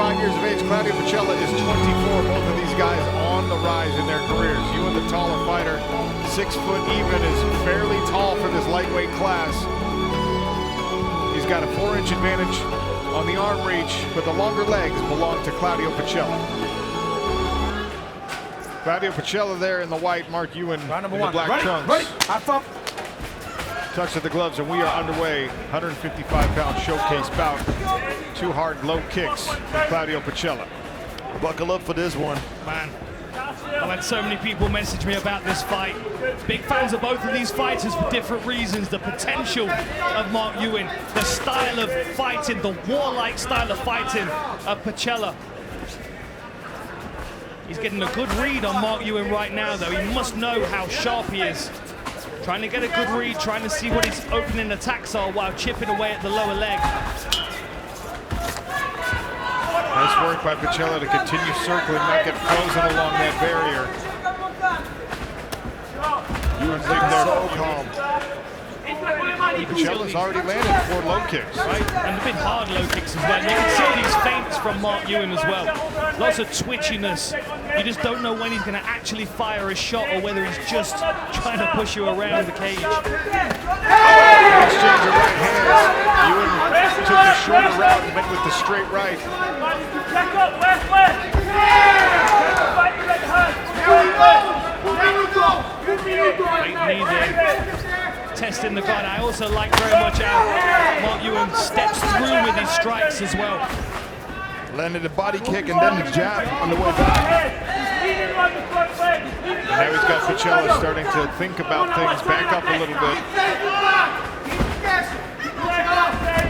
35 years of age. Claudio Pacella is 24. Both of these guys on the rise in their careers. Ewen, the taller fighter, 6 foot even, is fairly tall for this lightweight class. He's got a 4-inch advantage on the arm reach, but the longer legs belong to Claudio Pacella. Claudio Pacella there in the white, Mark Ewen in the black trunks. Touch of the gloves, and we are underway. 155-pound showcase bout. 2 hard low kicks from Claudio Pacella. Buckle up for this one. Man, I've had so many people message me about this fight. Big fans of both of these fighters for different reasons. The potential of Mark Ewen, the style of fighting, the warlike style of fighting of Pacella. He's getting a good read on Mark Ewen right now, though. He must know how sharp he is. Trying to get a good read, trying to see what his opening attacks are while chipping away at the lower leg. Nice work by Pacella to continue circling, not get frozen along that barrier. Ewen's there so calm. Pacella's already landed 4 low kicks. Right, and a bit hard low kicks as well. You can see these feints from Mark Ewen as well. Lots of twitchiness. You just don't know when he's going to actually fire a shot or whether he's just trying to push you around the cage. Exchange of right hands. Ewen took the shorter route and went with the straight right. Great knee there. Testing the guard. I also like very much how Mark Ewen steps through with his strikes as well. Landed a body kick and then the jab on the way back. And now he's got Pacella starting to think about things, back up a little bit.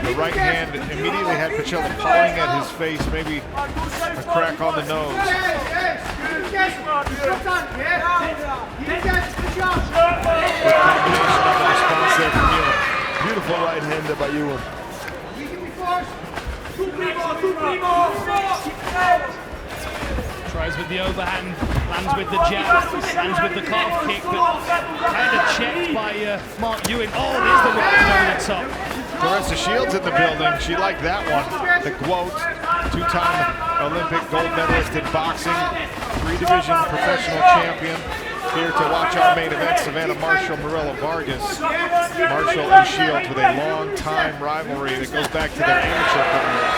The right hand immediately had Pacella pawing at his face, maybe a crack on the nose. Good combination of the response there from Ewen. Beautiful right hander by Ewen. Tries with the overhand, lands with the jab, lands with the calf kick, but kind of checked by Mark Ewen. Oh, there's the right hand over the top. Clarissa Shields in the building. She liked that one. The 𝗘𝗨𝗥𝗢𝗣𝗘, 2-time Olympic gold medalist in boxing, 3-division professional champion. Here to watch our main event, Savannah Marshall, Morella Vargas. Marshall and Shields with a long-time rivalry that goes back to their amateur careers.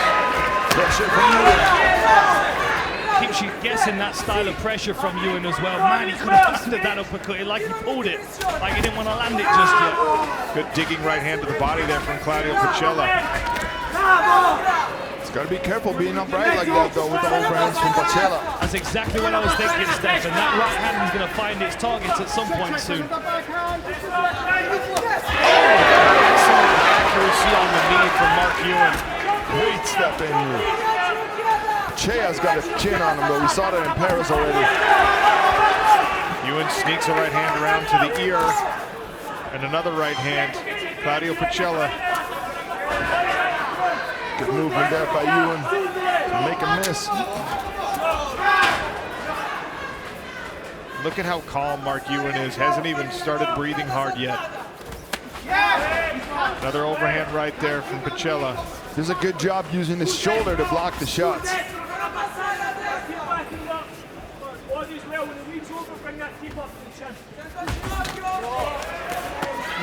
Pressure from Ewen. Keeps you guessing that style of pressure from Ewen as well. Man, he could have landed that uppercut like he pulled it, like he didn't want to land it just yet. Good digging right hand to the body there from Claudio Pacella. Got to be careful being upright like that, though, with the overhands from Pacella. That's exactly what I was thinking, Steph, and that right hand is going to find its targets at some point soon. Excellent accuracy on the knee from Mark Ewen. Great step in here. 𝗟𝗨𝗥𝗢𝗣𝗘's got a chin on him, though. We saw that in Paris already. Ewen sneaks a right hand around to the ear, and another right hand. Claudio Pacella. Good movement there by Ewen to make a miss. Look at how calm Mark Ewen is. Hasn't even started breathing hard yet. Another overhand right there from Pacella. Does a good job using his shoulder to block the shots.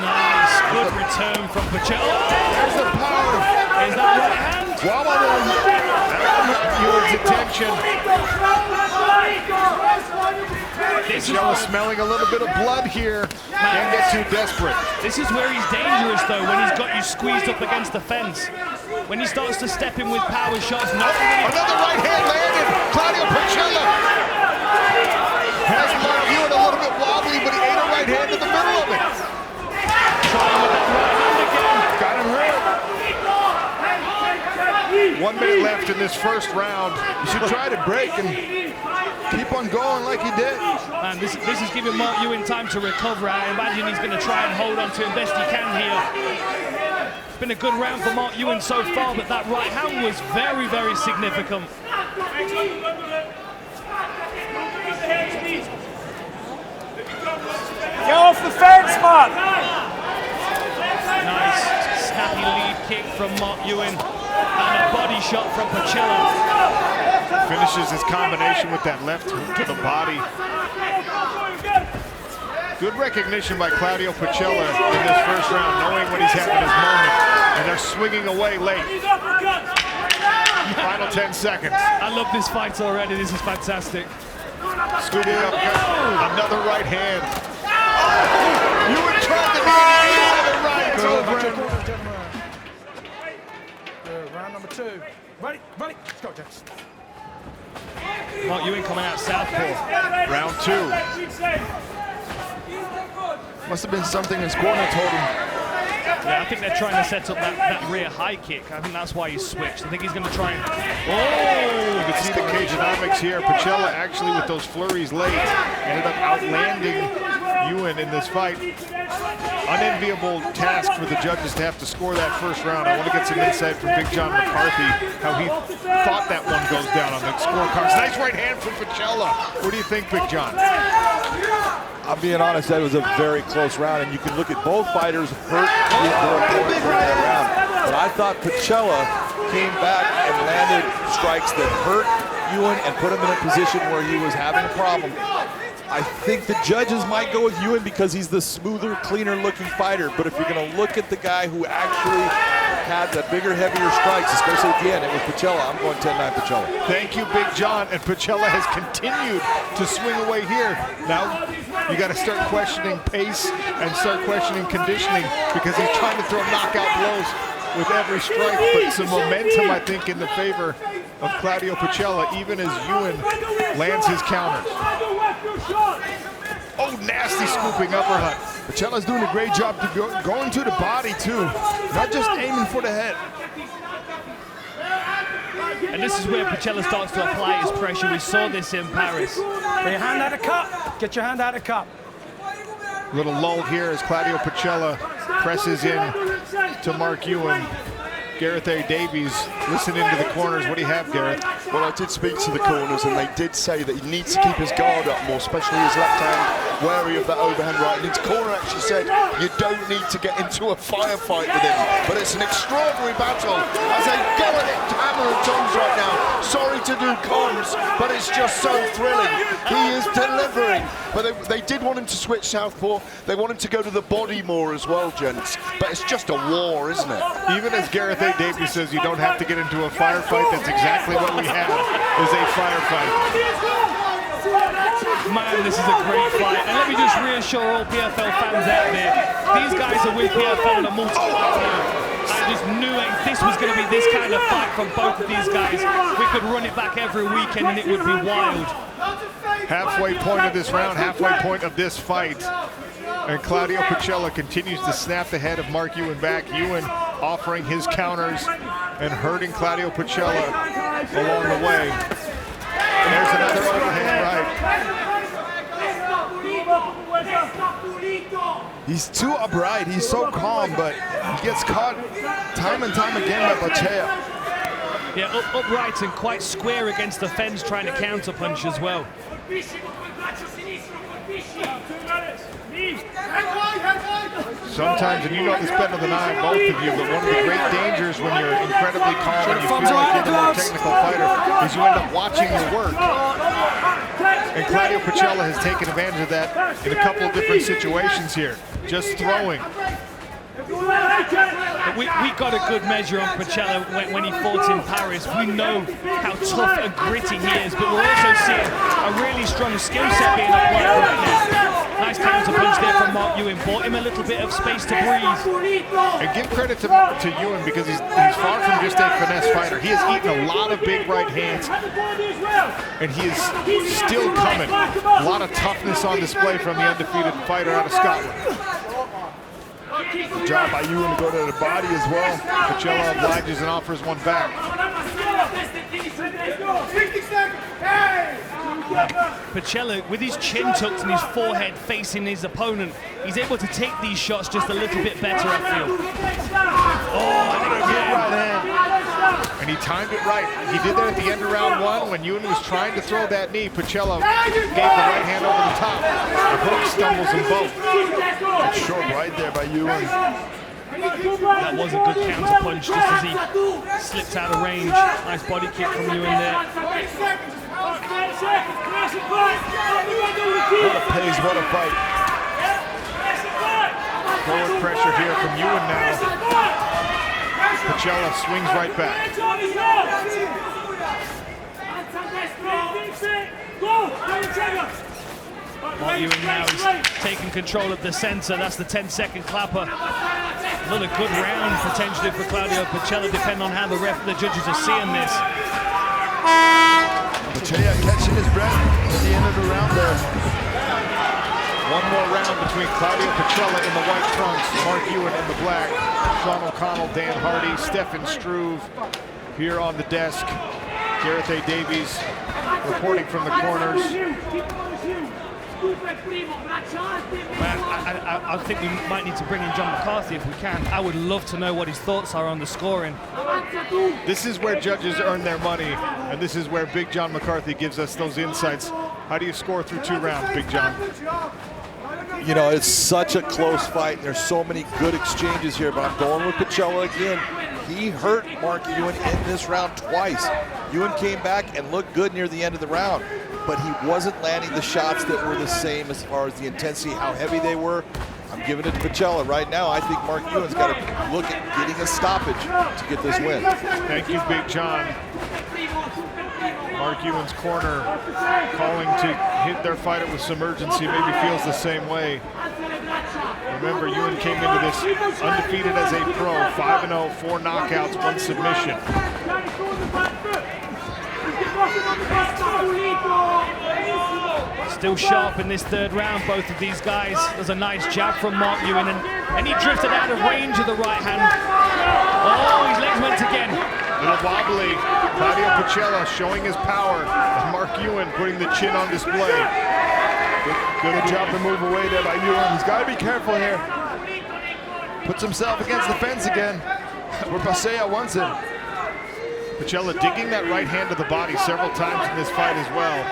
Nice, good return from Pacella. There's the power. Is that right hand? Ewen's attention. Pacella smelling a little bit of blood here. Can't get too desperate. This is where he's dangerous, though, when he's got you squeezed up against the fence. When he starts to step in with power shots. No, another right hand landed. Claudio Pacella has Mark Ewen a little bit wobbly, but he ate a right hand in the middle of it. Trying with that right hand again. Got him hurt. 1 minute left in this first round. You should try to break and keep on going like he did. Man, this is giving Mark Ewen time to recover. I imagine he's going to try and hold on to him best he can here. It's been a good round for Mark Ewen so far, but that right hand was very, very significant. Get off the fence, Mark! Nice, snappy lead kick from Mark Ewen. And a body shot from Pacella. Finishes his combination with that left hook to the body. Good recognition by Claudio Pacella in this first round, knowing when he's having his moment. And they're swinging away late. Final 10 seconds. I love this fight already. This is fantastic. Scooping up another right hand. Oh, you were trying to be the right. Round number 2. Ready, let's go, gents. Mark Ewen coming out southpaw. Round 2. Must have been something his corner told him. Yeah, I think they're trying to set up that rear high kick. I think that's why he switched. I think he's going to try and... Oh! You can see the 𝗘𝗨𝗥𝗢𝗣𝗑 here. Pacella actually with those flurries late ended up outlanding Ewen in this fight. Unenviable task for the judges to have to score that first round. I want to get some insight from Big John McCarthy, how he thought that one goes down on the scorecards. Nice right hand from Pacella. What do you think, Big John? I'm being honest, that was a very close round, and you can look at both fighters hurt in that round. But I thought Pacella came back and landed strikes that hurt Ewen and put him in a position where he was having a problem. I think the judges might go with Ewen because he's the smoother, cleaner looking fighter. But if you're going to look at the guy who actually had the bigger, heavier strikes, especially at the end, it was Pacella. I'm going 10-9 Pacella. Thank you, Big John. And Pacella has continued to swing away here. Now you got to start questioning pace and start questioning conditioning because he's trying to throw knockout blows with every strike. But some momentum, I think, in the favor of Claudio Pacella, even as Ewen lands his counters. Oh, nasty scooping uppercut. Pacella's doing a great job to going to the body too, not just aiming for the head. And this is where Pacella starts to apply his pressure. We saw this in Paris. Get your hand out of the cup. Get your hand out of the cup. Little lull here as Claudio Pacella presses in to Mark Ewen. 𝗟𝗘𝗥𝗢𝗣𝗍, listening to the corners. What do you have, Gareth? Well, I did speak to the corners, and they did say that he needs to keep his guard up more, especially his left hand, wary of that overhand right. And his corner actually said, you don't need to get into a firefight with him. But it's an extraordinary battle as they go at it hammer and tongs right now. Sorry to do comms, but it's just so thrilling. He is delivering. But they did want him to switch southpaw. They want him to go to the body more as well, gents. But it's just a war, isn't it? Even as 𝗟𝗘𝗥𝗢𝗣𝗍 says you don't have to get into a firefight, that's exactly what we have, is a firefight. Man, this is a great fight. And let me just reassure all PFL fans out there, these guys are with PFL on a multiple round. I just knew this was going to be this kind of fight from both of these guys. We could run it back every weekend and it would be wild. Halfway point of this round, halfway point of this fight. And Claudio Pacella continues to snap the head of Mark Ewen back. Ewen offering his counters and hurting Claudio Pacella along the way. And there's another overhand right. He's too upright. He's so calm, but he gets caught time and time again by Pacella. Yeah, upright and quite square against the fence, trying to counter punch as well. Sometimes, and you know this better than I, both of you, but one of the great dangers when you're incredibly calm and you feel like you're the more technical fighter is you end up watching your work. And Claudio Pacella has taken advantage of that in a couple of different situations here, just throwing. We got a good measure on Pacella when he fought in Paris. We know how tough and gritty he is, but we're also seeing a really strong skill set being applied right now. Nice counter punch there from Mark Ewen, bought him a little bit of space to breathe. And give credit to Ewen because he's far from just a finesse fighter. He has eaten a lot of big right hands, and he is still coming. A lot of toughness on display from the undefeated fighter out of Scotland. Good job by Ewen to go to the body as well. Pacella obliges and offers one back. Pacella, with his chin tucked and his forehead facing his opponent, he's able to take these shots just a little bit better, I feel. Oh, and again. And he timed it right. He did that at the end of round one when Ewen was trying to throw that knee. Pacella gave the right hand over the top. The hook stumbles them both. Short right there by Ewen. That was a good counter punch just as he slipped out of range. Nice body kick from Ewen there. What a pace, what a fight. Forward pressure here from Ewen now. Pacella swings right back. Mark Ewen now is taking control of the center. That's the 10-second clapper. Another good round potentially for Claudio Pacella, depending on how the judges are seeing this. Pacella catching his breath at the end of the round there. One more round between Claudio Pacella in the white trunks, Mark Ewen in the black. Sean O'Connell, Dan Hardy, Stefan Struve here on the desk. 𝗟𝗘𝗥𝗢𝗣𝗍 reporting from the corners. Man, I think we might need to bring in John McCarthy if we can. I would love to know what his thoughts are on the scoring. This is where judges earn their money, and this is where Big John McCarthy gives us those insights. How do you score through 2 rounds, Big John? You know, it's such a close fight, and there's so many good exchanges here, but I'm going with Pacella again. He hurt Mark Ewen in this round twice. Ewen came back and looked good near the end of the round, but he wasn't landing the shots that were the same as far as the intensity, how heavy they were. I'm giving it to Pacella right now. I think Mark Ewen's got to look at getting a stoppage to get this win. Thank you, Big John. Mark Ewen's corner calling to hit their fighter with some urgency, maybe feels the same way. Remember, Ewen came into this undefeated as a pro, 5-0, 4 knockouts, 1 submission. Still sharp in this 3rd round, both of these guys. There's a nice jab from Mark Ewen, and he drifted out of range of the right hand. Oh, his legs went again. Little wobbly. Claudio Pacella showing his power, and Mark Ewen putting the chin on display. Good job to move away there by Ewen. He's got to be careful here. Puts himself against the fence again, where Pacella wants him. Pacella digging that right hand to the body several times in this fight as well.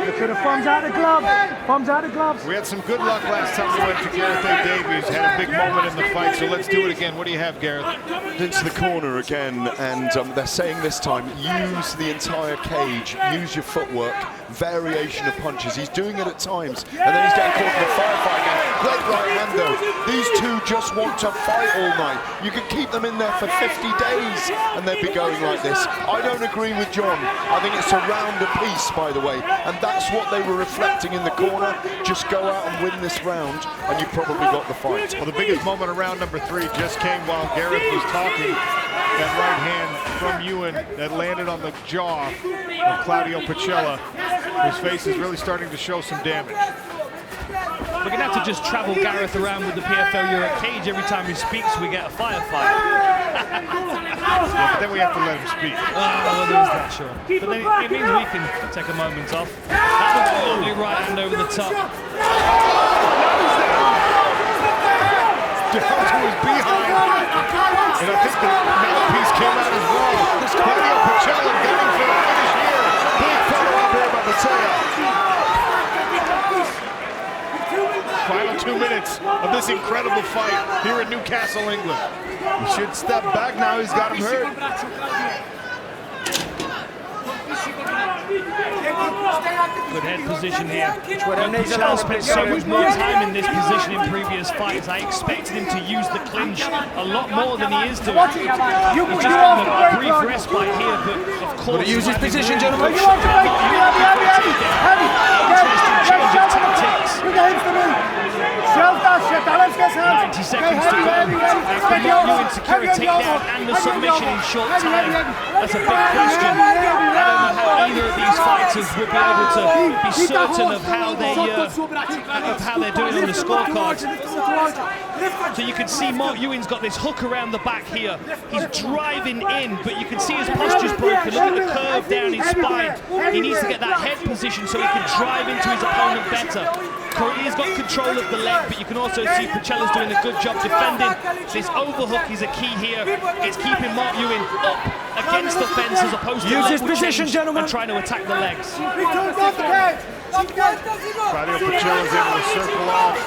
Look at the thumbs out of the glove. Thumbs out of the gloves. We had some good luck last time we went to 𝗟𝗘𝗥𝗢𝗣𝗍. Had a big moment in the fight, so let's do it again. What do you have, Gareth? Into the corner again, and they're saying this time, use the entire cage, use your footwork, variation of punches. He's doing it at times, and then he's getting caught in a firefight again. Great right hand though. These two just want to fight all night. You could keep them in there for 50 days, and they'd be going like this. I don't agree with John. I think it's a round apiece, by the way, and that's what they were reflecting in the corner. Just go out and win this round, and you probably got the fight. Well, the biggest moment of round number 3 just came while Gareth was talking. That right hand from Ewen that landed on the jaw of Claudio Pacella, whose face is really starting to show some damage. We're going to have to just travel Gareth around with the PFL Europe cage. Every time he speaks, we get a firefight. Yeah, but then we have to let him speak. Well, there's that, sure. But then it means we can take a moment off. That was a lovely right hand over the top. Down to his behind. And I think the mouthpiece came out as well. Claudio Pacella getting for the finish here. Big follow-up here by Pacella. Final 2 minutes of this incredible fight here in Newcastle, England. He should step back now. He's got him hurt. Good head position here. Pacella spent so much more time in this position in previous fights. I expected him to use the clinch a lot more than he is doing. He's just having a brief respite here, but of course... Use his position, gentlemen. Interesting change of tactics. 90 seconds to go. Can Mark Ewen secure a takedown and the submission in short time? That's a big question. I don't know how either of these fighters would be able to be certain of how they're doing on the scorecards. So you can see Mark Ewen's got this hook around the back here. He's driving in, but you can see his posture's broken. Look at the curve down his spine. He needs to get that head position so he can drive into his opponent better. Korea's got control of the leg, but you can also see Pacella's doing a good job defending. This overhook is a key here. It's keeping Mark Ewen up against the fence as opposed to use leg his position, change gentlemen, and trying to attack the legs. Claudio Pacella is able to circle off.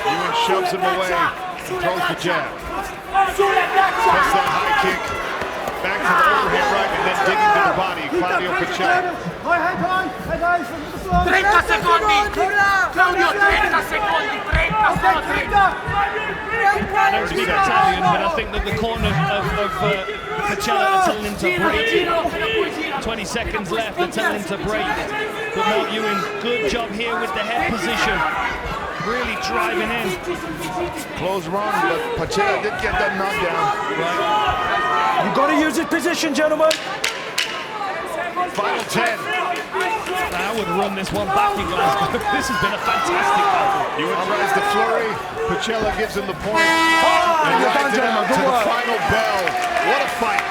Ewen shoves him away and throws the jab. Tests that high kick. Back to the overhand right and then digging to the body. Claudio Pacella. 30 secondi! Claudio, 30 secondi! 30, solo 30! I don't speak Italian, but I think that the corner of Pacella are telling him to break. 20 seconds left, they're telling him to break. But Mark Ewen, good job here with the head position. Really driving in. Close run, but Pacella did get that knockdown. Right. You've got to use his position, gentlemen. Final 10. I would run this one back in Glasgow. This has been a fantastic battle. Ewen tries the flurry. Pacella gives him the point. And rides it out to the final bell. What a fight.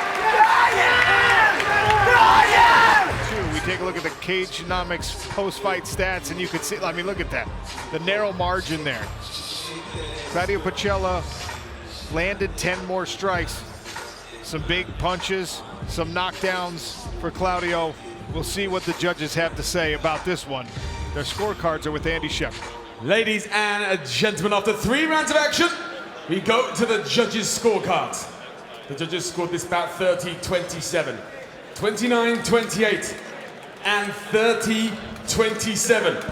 We take a look at the 𝗘𝗨𝗥𝗢𝗣𝗘'𝗦 post-fight stats, and you can see, I mean, look at that. The narrow margin there. Claudio Pacella landed 10 more strikes. Some big punches, some knockdowns for Claudio. We'll see what the judges have to say about this one. Their scorecards are with Andy Shepard. Ladies and gentlemen, after 3 rounds of action, we go to the judges' scorecards. The judges scored this bout 30-27, 29-28, and 30-27.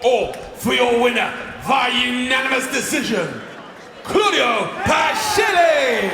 All for your winner, via unanimous decision, Claudio Pacella!